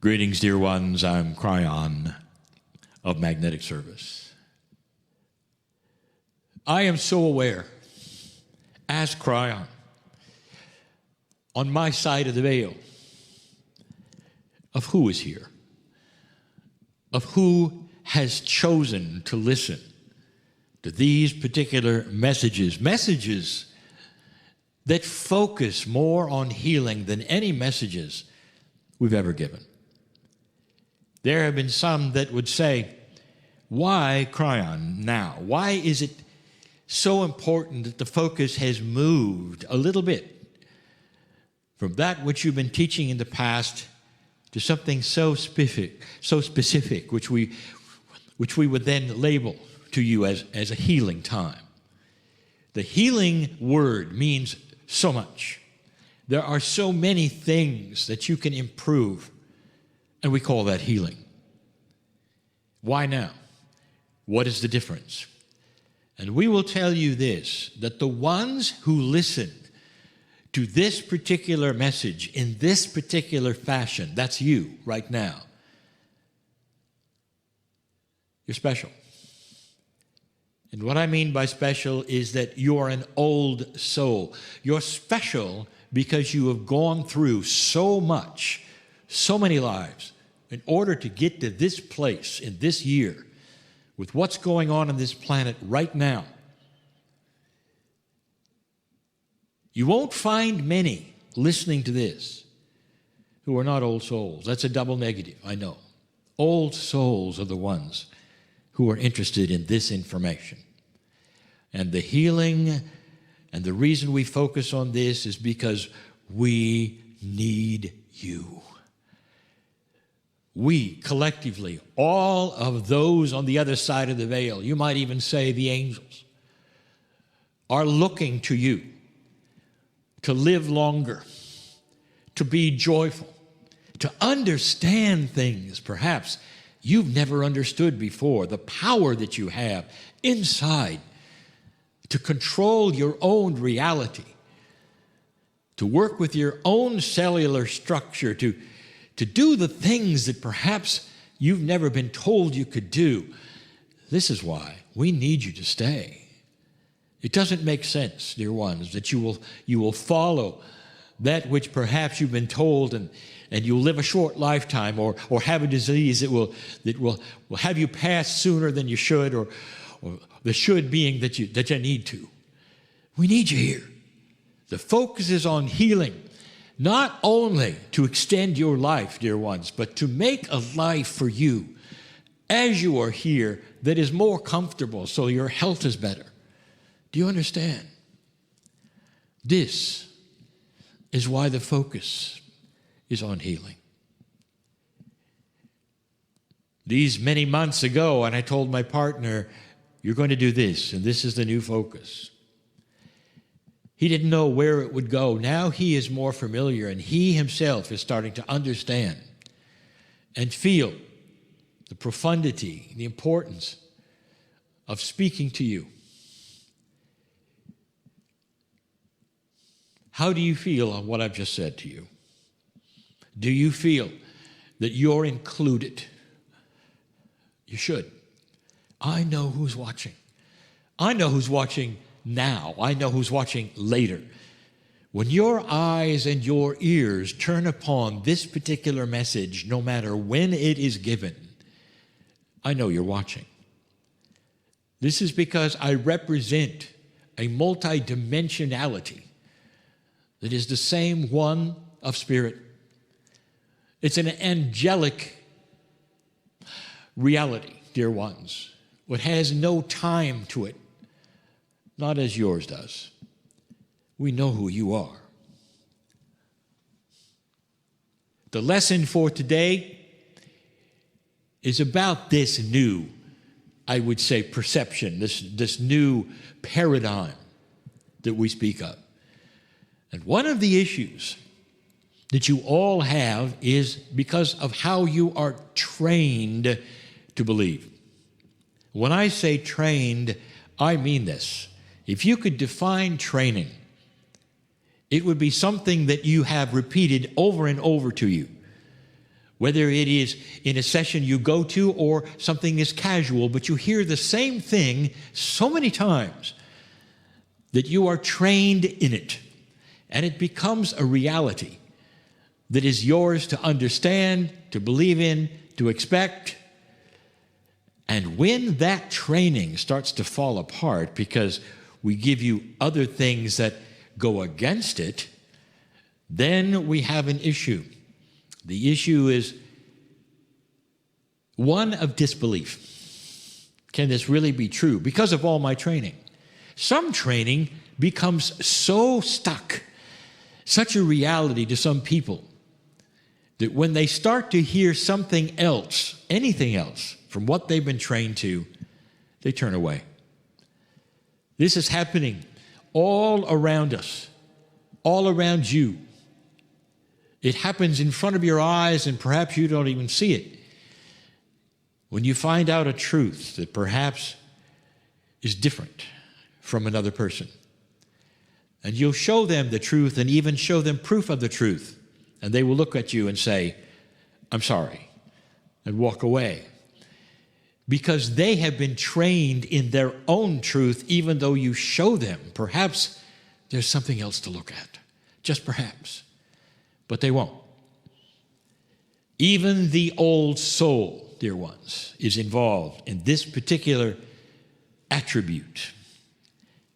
Greetings, dear ones. I'm Kryon of Magnetic Service. I am so aware, as Kryon, on my side of the veil, of who is here, of who has chosen to listen to these particular messages that focus more on healing than any messages we've ever given. There have been some that would say, why Kryon now? Why is it so important that the focus has moved a little bit from that which you've been teaching in the past to something so specific, which we would then label to you as a healing time? The healing word means so much. There are so many things that you can improve, and we call that healing. Why now? What is the difference? And we will tell you this, that the ones who listened to this particular message in this particular fashion, that's you right now, you're special. And what I mean by special is that you're an old soul. You're special because you have gone through so much, so many lives, in order to get to this place in this year, with what's going on this planet right now. You won't find many listening to this who are not old souls. That's a double negative, I know. Old souls are the ones who are interested in this information. And the healing and the reason we focus on this is because we need you. We, collectively, all of those on the other side of the veil, you might even say the angels, are looking to you to live longer, to be joyful, to understand things perhaps you've never understood before, the power that you have inside to control your own reality, to work with your own cellular structure, to do the things that perhaps you've never been told you could do. This is why we need you to stay. It doesn't make sense, dear ones, that you will follow that which perhaps you've been told and you'll live a short lifetime or have a disease that will have you pass sooner than you should, or the should being that you need to. We need you here. The focus is on healing, not only to extend your life, dear ones, but to make a life for you as you are here that is more comfortable so your health is better. Do you understand? This is why the focus is on healing. These many months ago, and I told my partner, you're going to do this, and this is the new focus. He didn't know where it would go. Now he is more familiar, and he himself is starting to understand and feel the profundity, the importance of speaking to you. How do you feel on what I've just said to you? Do you feel that you're included? You should. I know who's watching. I know who's watching now. I know who's watching later. When your eyes and your ears turn upon this particular message, no matter when it is given, I know you're watching. This is because I represent a multidimensionality that is the same one of spirit. It's an angelic reality, dear ones. It has no time to it, not as yours does. We know who you are. The lesson for today is about this new, I would say, perception, this new paradigm that we speak of. And one of the issues that you all have is because of how you are trained to believe. When I say trained, I mean this. If you could define training, it would be something that you have repeated over and over to you, Whether it is in a session you go to or something is casual, but you hear the same thing so many times that you are trained in it, and it becomes a reality that is yours to understand, to believe in, to expect. And when that training starts to fall apart because we give you other things that go against it, then we have an issue. The issue is one of disbelief. Can this really be true? Because of all my training. Some training becomes so stuck, such a reality to some people, that when they start to hear something else, anything else, from what they've been trained to, they turn away. This is happening all around us, all around you. It happens in front of your eyes, and perhaps you don't even see it. When you find out a truth that perhaps is different from another person, and you'll show them the truth and even show them proof of the truth, and they will look at you and say, "I'm sorry," and walk away. Because they have been trained in their own truth, even though you show them perhaps there's something else to look at, just perhaps. But they won't. Even the old soul, dear ones, is involved in this particular attribute.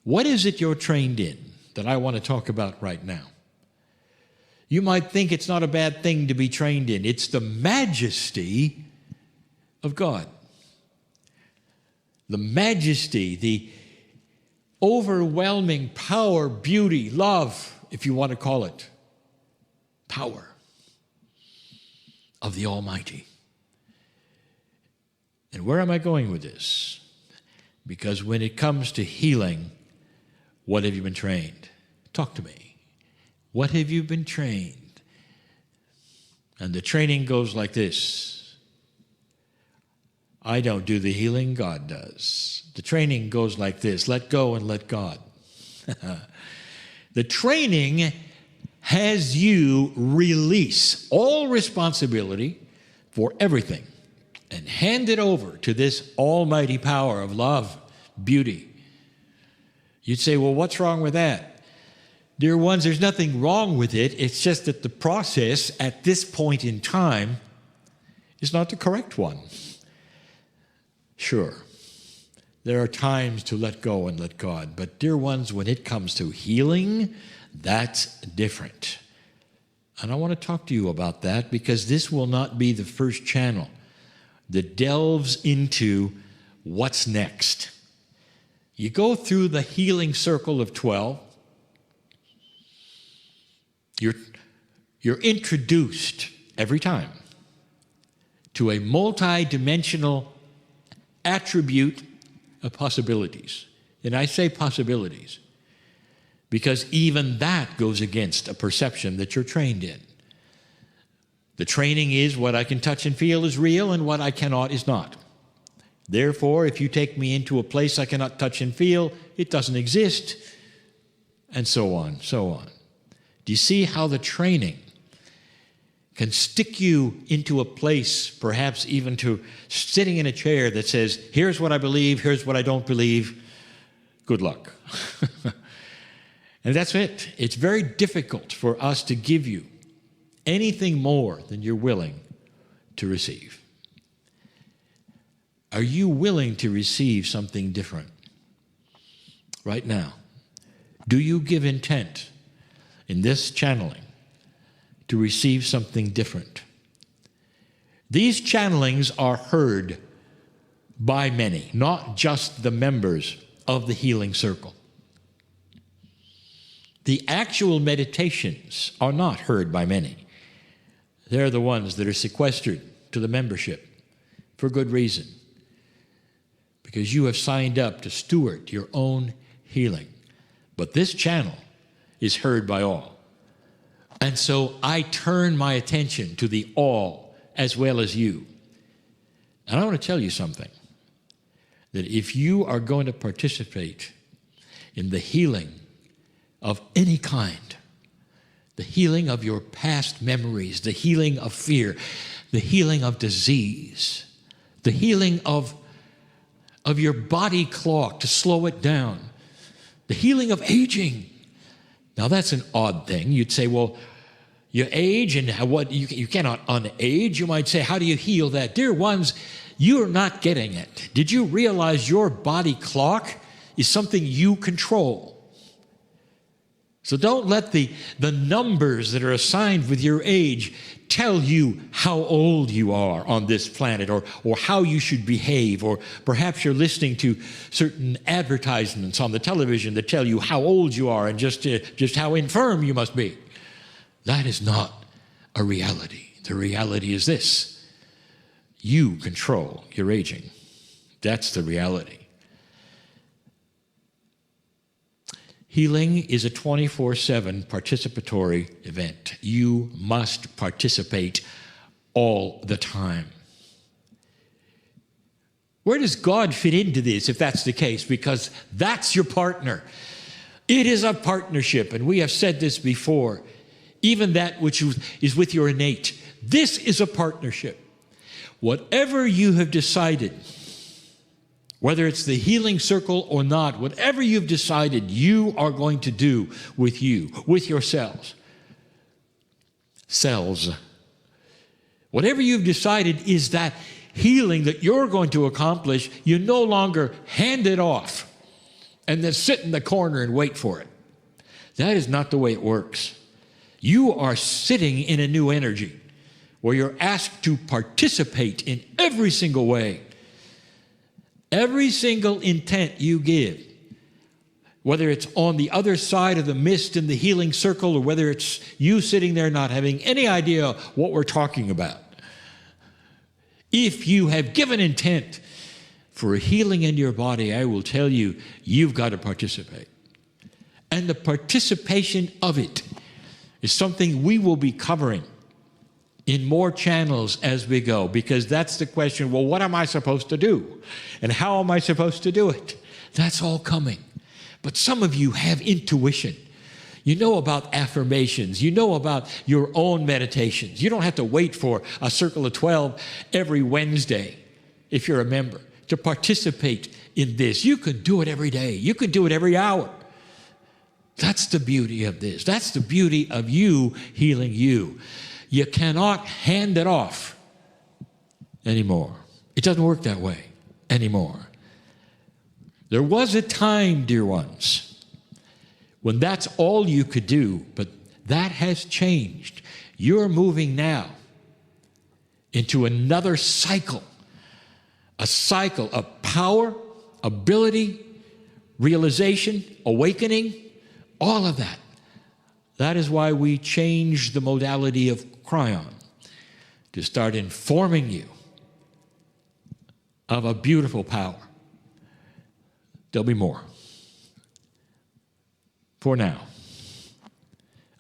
What is it you're trained in that I want to talk about right now? You might think it's not a bad thing to be trained in. It's the majesty of God. The majesty, the overwhelming power, beauty, love, if you want to call it, power of the Almighty. And where am I going with this? Because when it comes to healing, what have you been trained? Talk to me. What have you been trained? And the training goes like this. I don't do the healing, God does. The training goes like this. Let go and let God. The training has you release all responsibility for everything and hand it over to this almighty power of love, beauty. You'd say, well, what's wrong with that? Dear ones, there's nothing wrong with it. It's just that the process at this point in time is not the correct one. Sure, there are times to let go and let God. But dear ones, when it comes to healing, that's different. And I want to talk to you about that because this will not be the first channel that delves into what's next. You go through the healing circle of 12. You're introduced every time to a multi-dimensional attribute of possibilities. And I say possibilities because even that goes against a perception that you're trained in. The training is what I can touch and feel is real and what I cannot is not. Therefore, if you take me into a place I cannot touch and feel, it doesn't exist, and so on, so on. Do you see how the training can stick you into a place, perhaps even to sitting in a chair that says, here's what I believe, here's what I don't believe, good luck. And that's it. It's very difficult for us to give you anything more than you're willing to receive. Are you willing to receive something different right now? Do you give intent in this channeling to receive something different? These channelings are heard by many, not just the members of the healing circle. The actual meditations are not heard by many. They're the ones that are sequestered to the membership for good reason, because you have signed up to steward your own healing. But this channel is heard by all. And so I turn my attention to the all as well as you. And I want to tell you something, that if you are going to participate in the healing of any kind, the healing of your past memories, the healing of fear, the healing of disease, the healing of your body clock to slow it down, the healing of aging. Now that's an odd thing. You'd say, well, you age and what you cannot unage. You might say, how do you heal that? Dear ones, you're not getting it. Did you realize your body clock is something you control? So don't let the numbers that are assigned with your age tell you how old you are on this planet, or how you should behave, or perhaps you're listening to certain advertisements on the television that tell you how old you are and just how infirm you must be. That is not a reality. The reality is this: you control your aging. That's the reality. Healing is a 24/7 participatory event. You must participate all the time. Where does God fit into this if that's the case? Because that's your partner. It is a partnership, and we have said this before. Even that which is with your innate. This is a partnership. Whatever you have decided, whether it's the healing circle or not, whatever you've decided you are going to do with yourselves, whatever you've decided is that healing that you're going to accomplish, you no longer hand it off and then sit in the corner and wait for it. That is not the way it works. You are sitting in a new energy where you're asked to participate in every single way. Every single intent you give, whether it's on the other side of the mist in the healing circle, or whether it's you sitting there not having any idea what we're talking about. If you have given intent for a healing in your body, I will tell you, you've got to participate. And the participation of it is something we will be covering in more channels as we go, because that's the question, well, what am I supposed to do? And how am I supposed to do it? That's all coming. But some of you have intuition. You know about affirmations. You know about your own meditations. You don't have to wait for a Circle of 12 every Wednesday, if you're a member, to participate in this. You can do it every day. You can do it every hour. That's the beauty of this. That's the beauty of you healing you. You cannot hand it off anymore. It doesn't work that way anymore. There was a time, dear ones, when that's all you could do, but that has changed. You're moving now into another cycle, a cycle of power, ability, realization, awakening, all of that. That is why we changed the modality of Kryon to start informing you of a beautiful power. There'll be more. For now,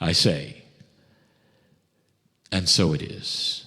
I say, and so it is.